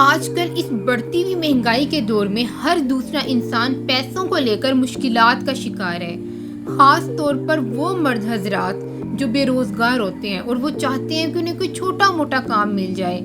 آج کل اس بڑھتی ہوئی مہنگائی کے دور میں ہر دوسرا انسان پیسوں کو لے کر مشکلات کا شکار ہے، خاص طور پر وہ مرد حضرات جو بے روزگار ہوتے ہیں اور وہ چاہتے ہیں کہ انہیں کوئی چھوٹا موٹا کام مل جائے،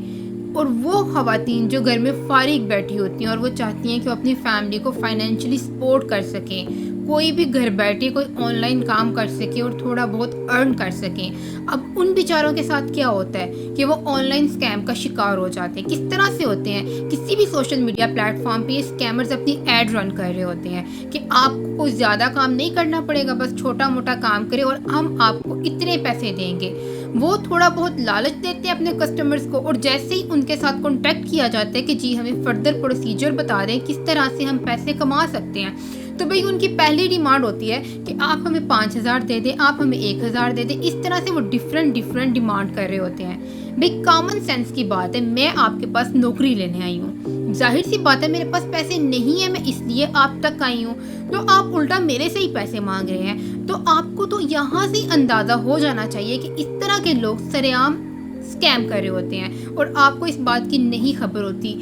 اور وہ خواتین جو گھر میں فارغ بیٹھی ہوتی ہیں اور وہ چاہتی ہیں کہ وہ اپنی فیملی کو فائنینشلی سپورٹ کر سکیں، کوئی بھی گھر بیٹھے کوئی آن لائن کام کر سکے اور تھوڑا بہت ارن کر سکیں۔ اب ان بیچاروں کے ساتھ کیا ہوتا ہے کہ وہ آن لائن اسکیم کا شکار ہو جاتے ہیں۔ کس طرح سے ہوتے ہیں؟ کسی بھی سوشل میڈیا پلیٹ فارم پہ یہ اسکیمرز اپنی ایڈ رن کر رہے ہوتے ہیں کہ آپ کو کوئی زیادہ کام نہیں کرنا پڑے گا، بس چھوٹا موٹا کام کرے اور ہم آپ کو اتنے پیسے دیں گے۔ وہ تھوڑا بہت لالچ دیتے ہیں اپنے کسٹمرز کو، اور جیسے ہی ان کے ساتھ کانٹیکٹ کیا جاتا ہے کہ جی ہمیں فردر پروسیجر بتا دیں کس طرح سے ہم پیسے کما سکتے ہیں، تو بھئی ان کی پہلی ڈیمانڈ ہوتی ہے کہ آپ ہمیں 5,000 دے دیں، آپ ہمیں 1,000 دے دیں۔ اس طرح سے وہ ڈیفرنٹ ڈیمانڈ کر رہے ہوتے ہیں۔ بھئی کامن سینس کی بات ہے، میں آپ کے پاس نوکری لینے آئی ہوں، ظاہر سی بات ہے میرے پاس پیسے نہیں ہیں، میں اس لیے آپ تک آئی ہوں، تو آپ الٹا میرے سے ہی پیسے مانگ رہے ہیں۔ تو آپ کو تو یہاں سے اندازہ ہو جانا چاہیے کہ اس طرح کے لوگ سرعام اسکیم کر رہے ہوتے ہیں اور آپ کو اس بات کی نہیں خبر ہوتی۔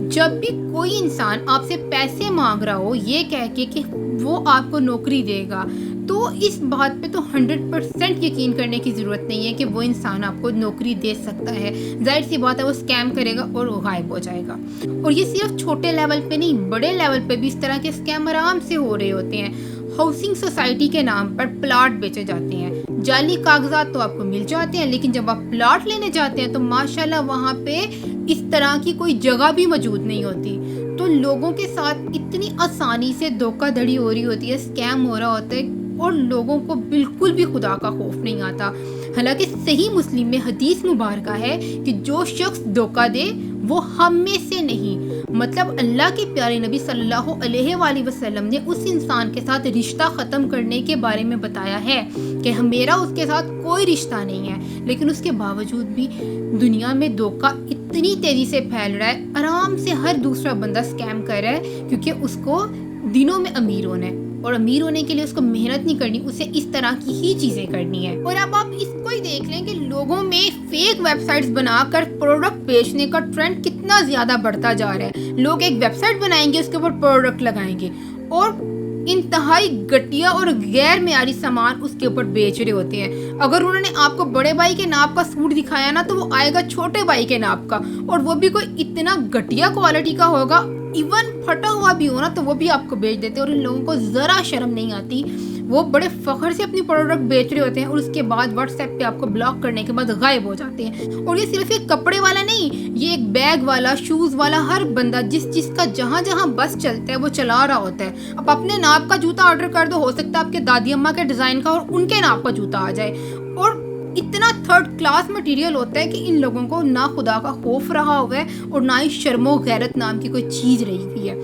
جب بھی کوئی انسان آپ سے پیسے مانگ رہا ہو یہ کہہ کے کہ وہ آپ کو نوکری دے گا، تو اس بات پہ تو 100% یقین کرنے کی ضرورت نہیں ہے کہ وہ انسان آپ کو نوکری دے سکتا ہے۔ ظاہر سی بات ہے وہ اسکیم کرے گا اور وہ غائب ہو جائے گا۔ اور یہ صرف چھوٹے لیول پہ نہیں، بڑے لیول پہ بھی اس طرح کے اسکیم آرام سے ہو رہے ہوتے ہیں۔ ہاؤسنگ سوسائٹی کے نام پر پلاٹ بیچے جاتے ہیں، جعلی کاغذات تو آپ کو مل جاتے ہیں، لیکن جب آپ پلاٹ لینے جاتے ہیں تو ماشاءاللہ وہاں پہ اس طرح کی کوئی جگہ بھی موجود نہیں ہوتی، تو لوگوں کے ساتھ اتنی آسانی سے دھوکہ دھڑی ہو رہی ہوتی ہے، اسکیم ہو رہا ہوتا ہے، اور لوگوں کو بالکل بھی خدا کا خوف نہیں آتا۔ حالانکہ صحیح مسلم میں حدیث مبارکہ ہے کہ جو شخص دھوکہ دے وہ ہم میں سے نہیں، مطلب اللہ کے پیارے نبی صلی اللہ علیہ وآلہ وسلم نے اس انسان کے ساتھ رشتہ ختم کرنے کے بارے میں بتایا ہے کہ میرا اس کے ساتھ کوئی رشتہ نہیں ہے، لیکن اس کے باوجود بھی دنیا میں دھوکہ اتنی تیزی سے پھیل رہا ہے، آرام سے ہر دوسرا بندہ اسکیم کر رہا ہے، کیونکہ اس کو دنوں میں امیر ہونا ہے، اور امیر ہونے کے لیے اس کو محنت نہیں کرنی، اسے اس طرح کی ہی چیزیں کرنی ہے۔ اور اب آپ اس کو ہی دیکھ لیں کہ لوگوں میں فیک ویب سائٹس بنا کر پروڈکٹ بیچنے کا ٹرینڈ کتنا زیادہ بڑھتا جا رہا ہے۔ لوگ ایک ویب سائٹ بنائیں گے، اس کے اوپر پروڈکٹ لگائیں گے اور انتہائی گھٹیا اور غیر معیاری سامان اس کے اوپر بیچ رہے ہوتے ہیں۔ اگر انہوں نے آپ کو بڑے بھائی کے ناپ کا سوٹ دکھایا نا تو وہ آئے گا چھوٹے بھائی کے ناپ کا، اور وہ بھی کوئی اتنا گھٹیا کوالٹی کا ہوگا، ایون پھٹا ہوا بھی ہو نا تو وہ بھی آپ کو بیچ دیتے ہیں، اور ان لوگوں کو ذرا شرم نہیں آتی، وہ بڑے فخر سے اپنی پروڈکٹ بیچ رہے ہوتے ہیں، اور اس کے بعد واٹس ایپ پہ آپ کو بلاک کرنے کے بعد غائب ہو جاتے ہیں۔ اور یہ صرف ایک کپڑے والا نہیں، یہ ایک بیگ والا، شوز والا، ہر بندہ جس کا جہاں بس چلتا ہے وہ چلا رہا ہوتا ہے۔ اب اپنے ناپ کا جوتا آرڈر کر دو، ہو سکتا ہے آپ کے دادی اماں کے ڈیزائن کا اور ان کے ناپ کا جوتا آ جائے، اور اتنا تھرڈ کلاس مٹیریل ہوتا ہے کہ ان لوگوں کو نہ خدا کا خوف رہا ہوا ہے اور نہ ہی شرم و غیرت نام کی کوئی چیز رہی ہوئی ہے۔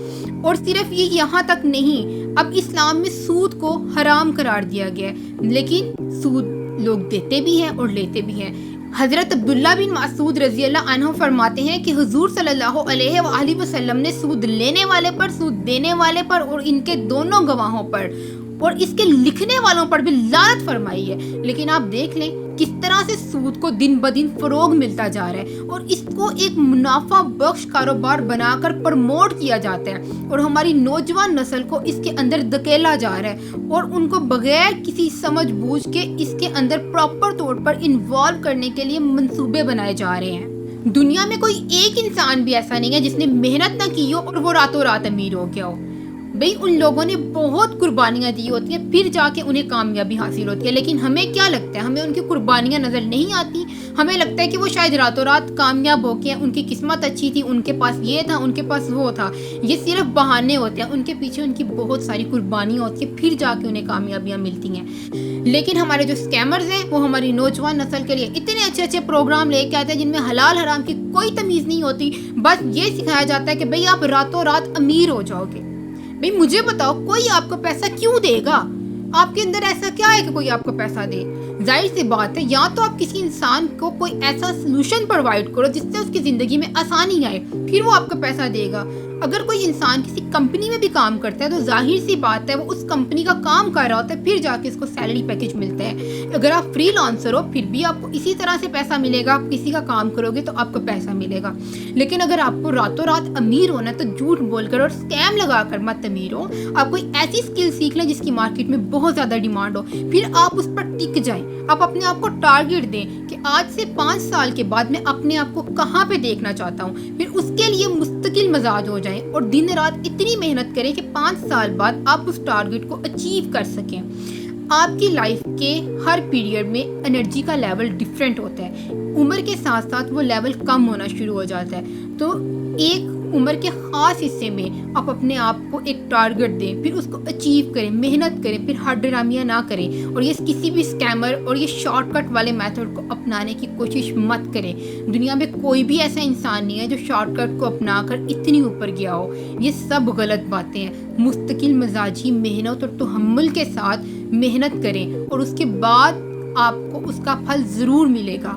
اور صرف یہ یہاں تک نہیں، اب اسلام میں سود کو حرام قرار دیا گیا ہے، لیکن سود لوگ دیتے بھی ہیں اور لیتے بھی ہیں۔ حضرت عبداللہ بن مسعود رضی اللہ عنہ فرماتے ہیں کہ حضور صلی اللہ علیہ وآلہ وسلم نے سود لینے والے پر، سود دینے والے پر اور ان کے دونوں گواہوں پر اور اس کے لکھنے والوں پر بھی لعنت فرمائی ہے۔ لیکن آپ دیکھ لیں کس طرح سے سود کو دن بدن فروغ ملتا جا رہا ہے، اور اس کو ایک منافع بخش کاروبار بنا کر پرموٹ کیا جاتا ہے، اور ہماری نوجوان نسل کو اس کے اندر دھکیلا جا رہا ہے، اور ان کو بغیر کسی سمجھ بوجھ کے اس کے اندر پراپر طور پر انوالو کرنے کے لیے منصوبے بنائے جا رہے ہیں۔ دنیا میں کوئی ایک انسان بھی ایسا نہیں ہے جس نے محنت نہ کی ہو اور وہ راتوں رات امیر ہو گیا ہو۔ بھئی ان لوگوں نے بہت قربانیاں دی ہوتی ہیں، پھر جا کے انہیں کامیابی حاصل ہوتی ہے، لیکن ہمیں کیا لگتا ہے، ہمیں ان کی قربانیاں نظر نہیں آتی، ہمیں لگتا ہے کہ وہ شاید راتوں رات کامیاب ہو کے، ان کی قسمت اچھی تھی، ان کے پاس یہ تھا، ان کے پاس وہ تھا۔ یہ صرف بہانے ہوتے ہیں، ان کے پیچھے ان کی بہت ساری قربانیاں ہوتی ہیں، پھر جا کے انہیں کامیابیاں ملتی ہیں۔ لیکن ہمارے جو اسکیمرز ہیں وہ ہماری نوجوان نسل کے لیے اتنے اچھے پروگرام لے کے آتے ہیں جن میں حلال حرام کی کوئی تمیز نہیں ہوتی، بس یہ سکھایا جاتا ہے کہ بھئی آپ راتوں رات امیر ہو جاؤ گے۔ بھئی مجھے بتاؤ کوئی آپ کو پیسہ کیوں دے گا؟ آپ کے اندر ایسا کیا ہے کہ کوئی آپ کو پیسہ دے؟ ظاہر سی بات ہے، یا تو آپ کسی انسان کو کوئی ایسا سلوشن پرووائڈ کرو جس سے اس کی زندگی میں آسانی آئے، پھر وہ آپ کو پیسہ دے گا۔ اگر کوئی انسان کسی کمپنی میں بھی کام کرتا ہے تو ظاہر سی بات ہے وہ اس کمپنی کا کام کر رہا ہوتا ہے، پھر جا کے اس کو سیلری پیکج ملتا ہے۔ اگر آپ فری لانسر ہو پھر بھی آپ کو اسی طرح سے پیسہ ملے گا، آپ کسی کا کام کرو گے تو آپ کو پیسہ ملے گا۔ لیکن اگر آپ کو راتوں رات امیر ہونا ہے تو جھوٹ بول کر اور اسکیم لگا کر مت امیر ہو، آپ کوئی ایسی اسکل سیکھ لیں جس کی مارکیٹ میں بہت زیادہ ڈیمانڈ ہو، پھر آپ اس پر ٹک جائیں۔ آپ اپنے آپ کو ٹارگٹ دیں کہ آج سے 5 سال کے بعد میں اپنے آپ کو کہاں پہ دیکھنا چاہتا ہوں، پھر اس کے لیے مستقل مزاج ہو جائیں اور دن رات اتنی محنت کریں کہ 5 سال بعد آپ اس ٹارگٹ کو اچیو کر سکیں۔ آپ کی لائف کے ہر پیریڈ میں انرجی کا لیول ڈیفرنٹ ہوتا ہے، عمر کے ساتھ ساتھ وہ لیول کم ہونا شروع ہو جاتا ہے، تو ایک عمر کے خاص حصے میں آپ اپنے آپ کو ایک ٹارگٹ دیں، پھر اس کو اچیو کریں، محنت کریں، پھر ہٹ ڈرامیاں نہ کریں، اور یہ کسی بھی اسکیمر اور یہ شارٹ کٹ والے میتھڈ کو اپنانے کی کوشش مت کریں۔ دنیا میں کوئی بھی ایسا انسان نہیں ہے جو شارٹ کٹ کو اپنا کر اتنی اوپر گیا ہو، یہ سب غلط باتیں ہیں۔ مستقل مزاجی محنت اور تحمل کے ساتھ محنت کریں اور اس کے بعد آپ کو اس کا پھل ضرور ملے گا۔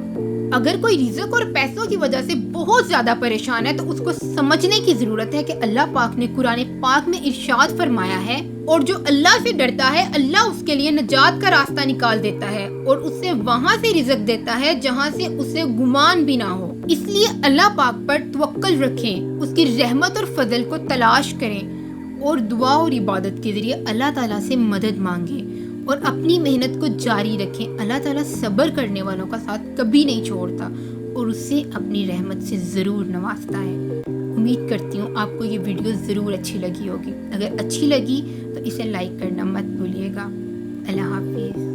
اگر کوئی رزق اور پیسوں کی وجہ سے بہت زیادہ پریشان ہے تو اس کو سمجھنے کی ضرورت ہے کہ اللہ پاک نے قرآن پاک میں ارشاد فرمایا ہے، اور جو اللہ سے ڈرتا ہے اللہ اس کے لیے نجات کا راستہ نکال دیتا ہے اور اسے وہاں سے رزق دیتا ہے جہاں سے اسے گمان بھی نہ ہو۔ اس لیے اللہ پاک پر توکل رکھیں، اس کی رحمت اور فضل کو تلاش کریں اور دعا اور عبادت کے ذریعے اللہ تعالیٰ سے مدد مانگیں اور اپنی محنت کو جاری رکھیں۔ اللہ تعالیٰ صبر کرنے والوں کا ساتھ کبھی نہیں چھوڑتا اور اسے اپنی رحمت سے ضرور نوازتا ہے۔ امید کرتی ہوں آپ کو یہ ویڈیو ضرور اچھی لگی ہوگی۔ اگر اچھی لگی تو اسے لائک کرنا مت بھولیے گا۔ اللہ حافظ۔